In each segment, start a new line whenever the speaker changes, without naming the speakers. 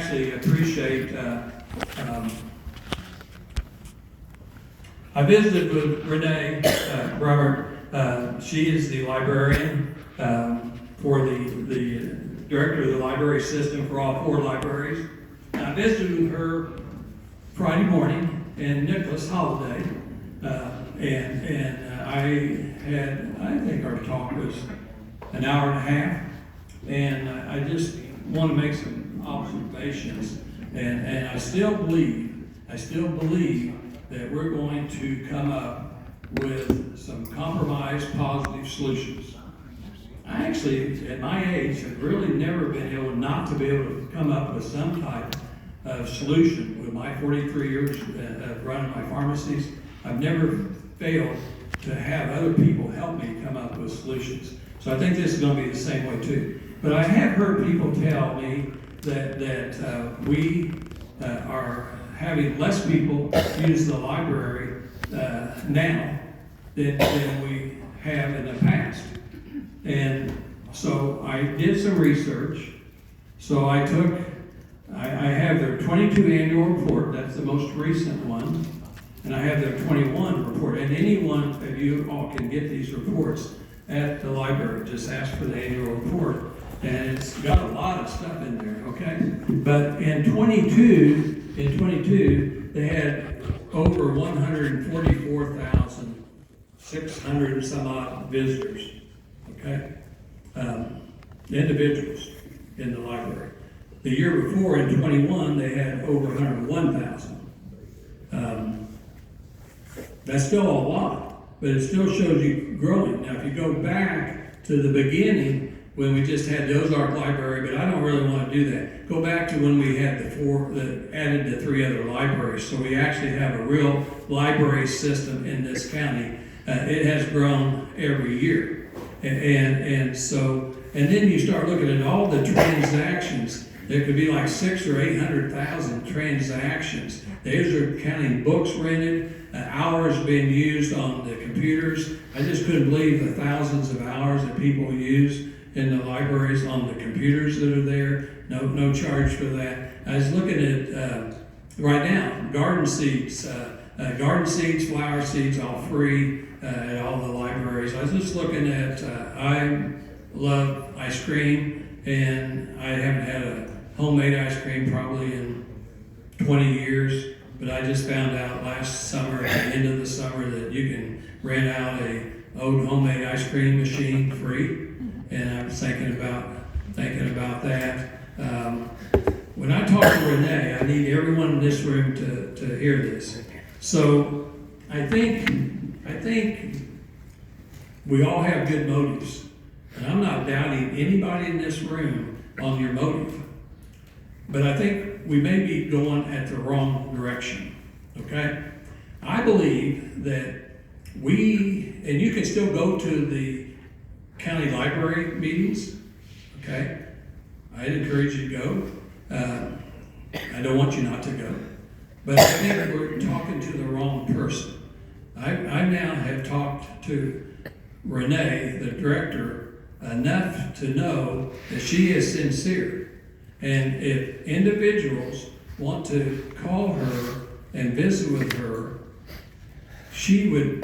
actually appreciate, I visited with Renee Robert. She is the librarian for the director of the library system for all 4 libraries. I visited with her Friday morning and Nicholas Holiday, and I think our talk was an hour and a half, and I just want to make some observations, and I still believe that we're going to come up with some compromise positive solutions. I actually, at my age, have really never been able not to be able to come up with some type of solution. With my 43 years of running my pharmacies, I've never failed to have other people help me come up with solutions. So I think this is going to be the same way too. But I have heard people tell me that we are having less people use the library now than we have in the past. And so I did some research. So I have their 22 annual report, that's the most recent one, and I have their 21 report. And any one of you all can get these reports at the library. Just ask for the annual report. And it's got a lot of stuff in there, okay? But in 22, they had over 144,600 and some odd visitors, okay? Individuals in the library. The year before, in 21, they had over 101,000. That's still a lot, but it still shows you growing. Now, if you go back to the beginning, when we just had the Ozark Library, but I don't really want to do that. Go back to when we had added the 3 other libraries. So we actually have a real library system in this county. It has grown every year. And then you start looking at all the transactions. There could be like 600,000 or 800,000 transactions. Those are counting books rented, hours being used on the computers. I just couldn't believe the thousands of hours that people use in the libraries on the computers that are there. No charge for that. I was looking at right now garden seeds, flower seeds, all free at all the libraries. I was just looking at. I love ice cream, and I haven't had a homemade ice cream probably in 20 years. But I just found out last summer, at the end of the summer, that you can rent out a old homemade ice cream machine free. And I was thinking about that. When I talk to Renee, I need everyone in this room to hear this. So I think we all have good motives. And I'm not doubting anybody in this room on your motive. But I think we may be going at the wrong direction, okay? I believe that and you can still go to the county library meetings, okay? I'd encourage you to go. I don't want you not to go. But I think we're talking to the wrong person. I now have talked to Renee, the director, enough to know that she is sincere. And if individuals want to call her and visit with her, she would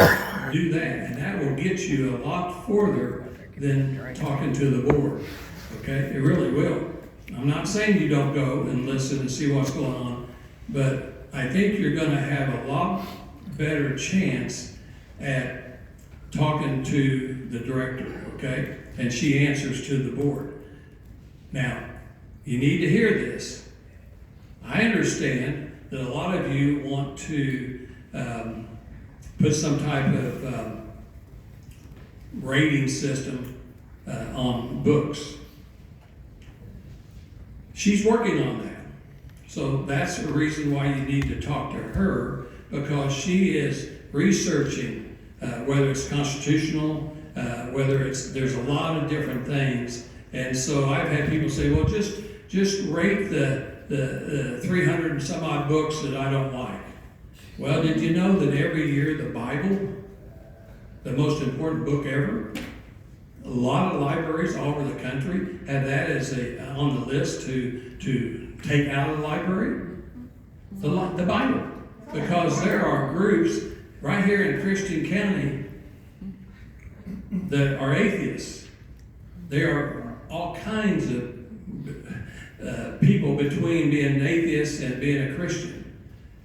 do that. And that will get you a lot further than talking to the board. Okay? It really will. I'm not saying you don't go and listen and see what's going on, but I think you're going to have a lot better chance at talking to the director, okay? And she answers to the board. Now, you need to hear this. I understand that a lot of you want to put some type of rating system on books. She's working on that. So that's the reason why you need to talk to her, because she is researching whether it's constitutional, there's a lot of different things. And so I've had people say, well, just rate the 300 and some odd books that I don't like. Well, did you know that every year the Bible, the most important book ever, a lot of libraries all over the country have that as on the list to take out of the library? The Bible. Because there are groups right here in Christian County that are atheists. There are all kinds of people between being an atheist and being a Christian.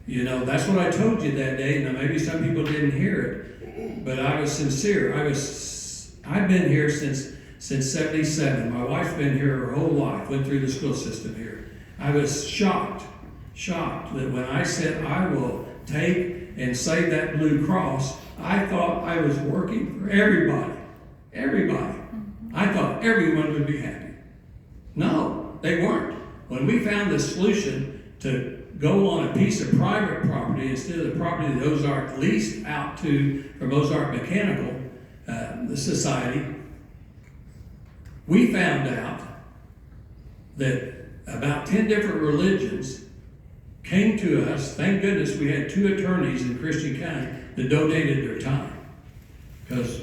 You know, that's what I told you that day. Now, maybe some people didn't hear it, but I was sincere. I've been here since 77. My wife's been here her whole life, went through the school system here. I was shocked that when I said I will take and save that Blue Cross, I thought I was working for everybody. Everybody. I thought everyone would be happy. No, they weren't. When we found the solution to go on a piece of private property instead of the property that Ozark leased out to from Ozark Mechanical, the society, we found out that about 10 different religions came to us. Thank goodness we had 2 attorneys in Christian County that donated their time, because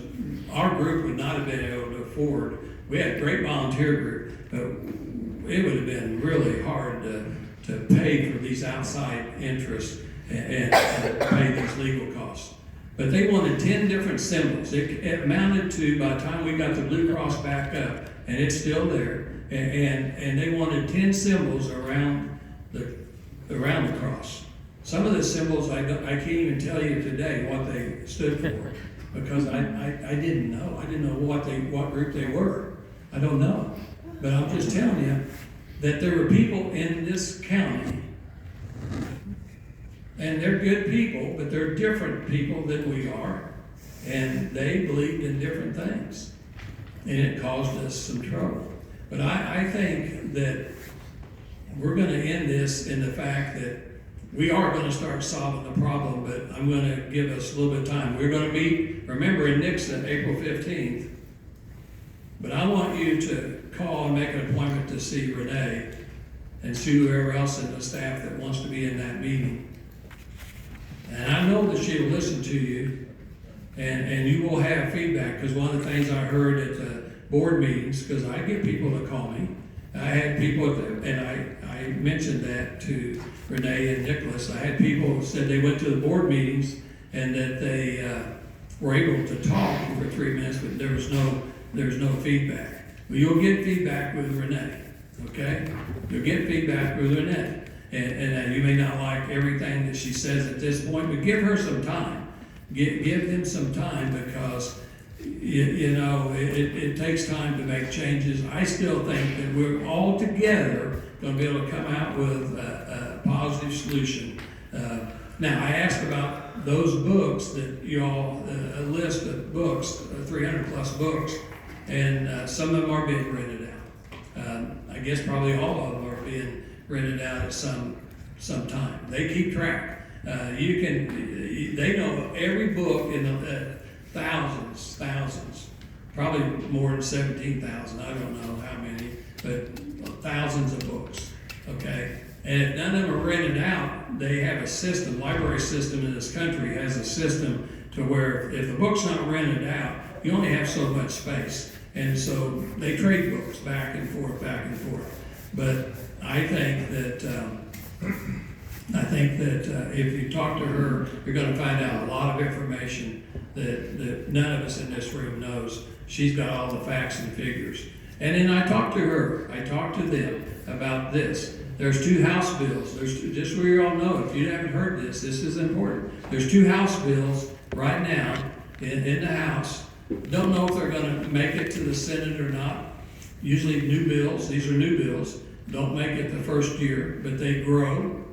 our group would not have been able to afford. We had a great volunteer group, but it would have been really hard to pay for these outside interests and pay these legal costs. But they wanted 10 different symbols. It amounted to, by the time we got the Blue Cross back up, and it's still there, and they wanted 10 symbols around the cross. Some of the symbols I can't even tell you today what they stood for, because I didn't know. I didn't know what group they were. I don't know. But I'm just telling you that there were people in this county, and they're good people, but they're different people than we are, and they believed in different things, and it caused us some trouble. But I think that we're going to end this in the fact that we are going to start solving the problem, but I'm going to give us a little bit of time. We're going to meet, remember, in Nixon, April 15th, but I want you to call and make an appointment to see Renee and see whoever else in the staff that wants to be in that meeting. And I know that she will listen to you, and you will have feedback, because one of the things I heard at the board meetings, because I get people to call me, I had people, and I mentioned that to Renee and Nicholas, I had people who said they went to the board meetings and that they were able to talk for 3 minutes, but there was no feedback. Well, you'll get feedback with Renee, okay? You'll get feedback with Renee. And you may not like everything that she says at this point, but give her some time. Give them some time, because it takes time to make changes. I still think that we're all together going to be able to come out with a positive solution. Now, I asked about those books that you all, a list of books, 300 plus books, and some of them are being rented out. I guess probably all of them are being rented out at some time. They keep track. They know every book in the thousands, probably more than 17,000. I don't know how many, but thousands of books. Okay, and if none of them are rented out, they have a system. Library system in this country has a system to where if the book's not rented out, you only have so much space, and so they trade books back and forth. But I think that if you talk to her, you're going to find out a lot of information that none of us in this room knows. She's got all the facts and figures. And then I talked to them about this. There's 2 House bills. Just so you all know, if you haven't heard this is important. There's 2 House bills right now in the House. Don't know if they're going to make it to the Senate or not. Usually new bills, these are new bills, don't make it the first year, but they grow,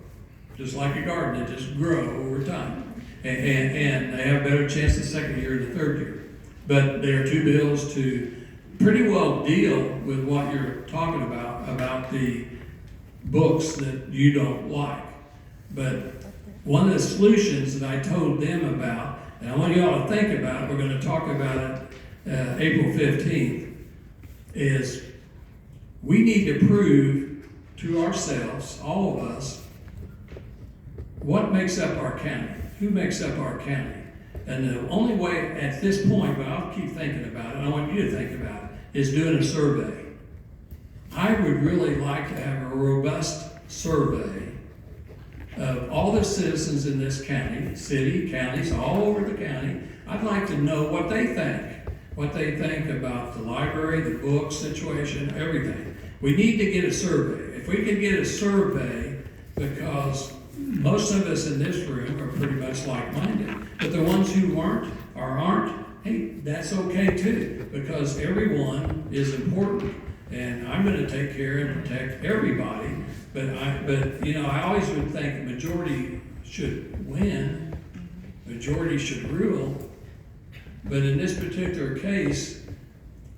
just like a garden, they just grow over time. And they have a better chance the second year and the third year. But there are 2 bills to pretty well deal with what you're talking about the books that you don't like. But one of the solutions that I told them about, and I want you all to think about it, we're going to talk about it April 15th, is we need to prove to ourselves, all of us, what makes up our county, who makes up our county. And the only way at this point, but I'll keep thinking about it, and I want you to think about it, is doing a survey. I would really like to have a robust survey of all the citizens in this county, city, counties, all over the county. I'd like to know what they think about the library, the book situation, everything. We need to get a survey. If we could get a survey, because most of us in this room are pretty much like-minded, but the ones who aren't, hey, that's okay too, because everyone is important. And I'm going to take care and protect everybody, but I always would think the majority should win, majority should rule. But in this particular case,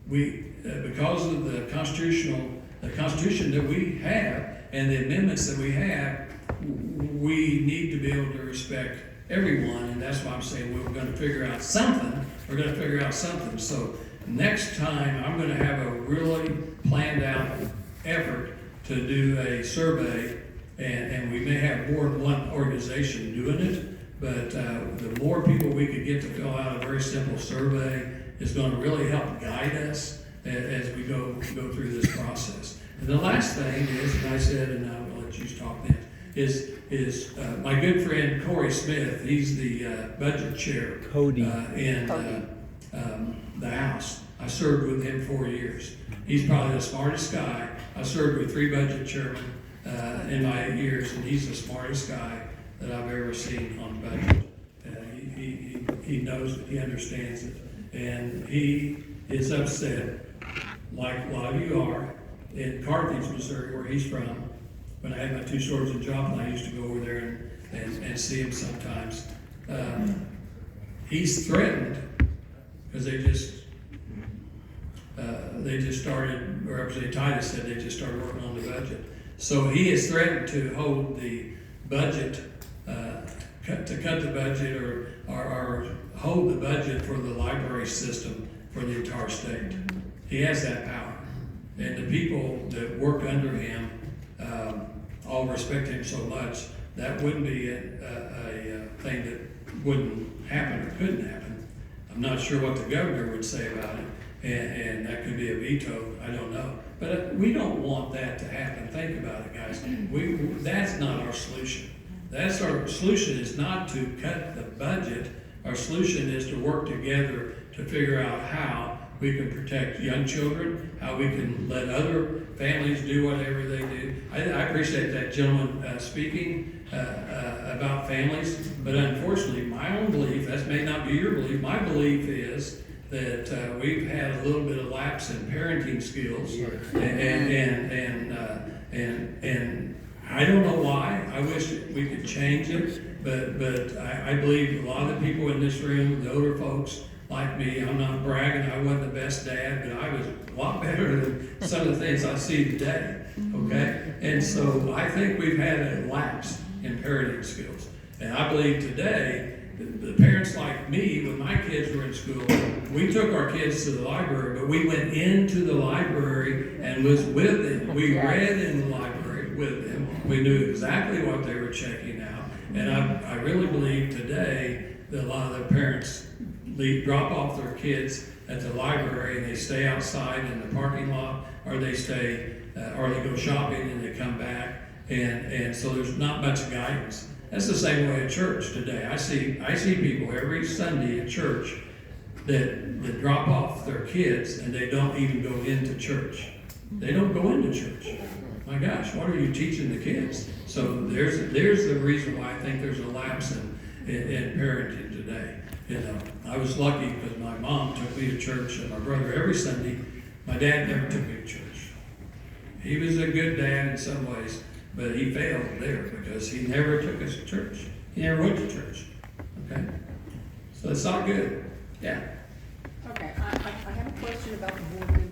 we because of the Constitution that we have and the amendments that we have, we need to be able to respect everyone, and that's why I'm saying we're going to figure out something. We're going to figure out something. So next time, I'm going to have a really planned out effort to do a survey, and we may have more than one organization doing it, but the more people we could get to fill out a very simple survey is going to really help guide us as we go through this process. And the last thing is, and I said, and I'll let you talk then, is my good friend Corey Smith. He's the budget chair in the House. I served with him 4 years. He's probably the smartest guy. I served with 3 budget chairmen in my years, and he's the smartest guy that I've ever seen on budget. He knows it, he understands it, and he is upset, like a lot of you are, in Carthage, Missouri, where he's from. When I had my 2 swords in Joplin, I used to go over there and see him sometimes. He's threatened because they just started, or Representative Titus said they just started working on the budget. So he is threatened to hold the budget, cut the budget, or hold the budget for the library system for the entire state. He has that power. And the people that work under him all respect him so much, that wouldn't be a thing that wouldn't happen or couldn't happen. I'm not sure what the governor would say about it, and that could be a veto, I don't know. But we don't want that to happen. Think about it, guys. That's not our solution. That's our solution is not to cut the budget. Our solution is to work together to figure out how we can protect young children, how we can let other families do whatever they do. I appreciate that gentleman speaking about families, but unfortunately, my own belief, that may not be your belief, my belief is that we've had a little bit of lapse in parenting skills, and I don't know why. I wish we could change it, but I believe a lot of the people in this room, the older folks like me, I'm not bragging, I wasn't the best dad, but I was a lot better than some of the things I see today, okay? And so I think we've had a lapse in parenting skills. And I believe today, the parents like me, when my kids were in school, we took our kids to the library, but we went into the library and was with them. We read in the library with them. We knew exactly what they were checking out. And I really believe today that a lot of the parents drop off their kids at the library and they stay outside in the parking lot, or they go shopping and they come back, and so there's not much guidance. That's the same way at church today. I see people every Sunday at church that drop off their kids and they don't even go into church. They don't go into church. My gosh, what are you teaching the kids? So there's the reason why I think there's a lapse in parenting today. You know, I was lucky because my mom took me to church and my brother every Sunday. My dad never took me to church. He was a good dad in some ways, but he failed there because he never took us to church. He never went to church. Okay? So it's not good. Yeah.
Okay, I have a question about the board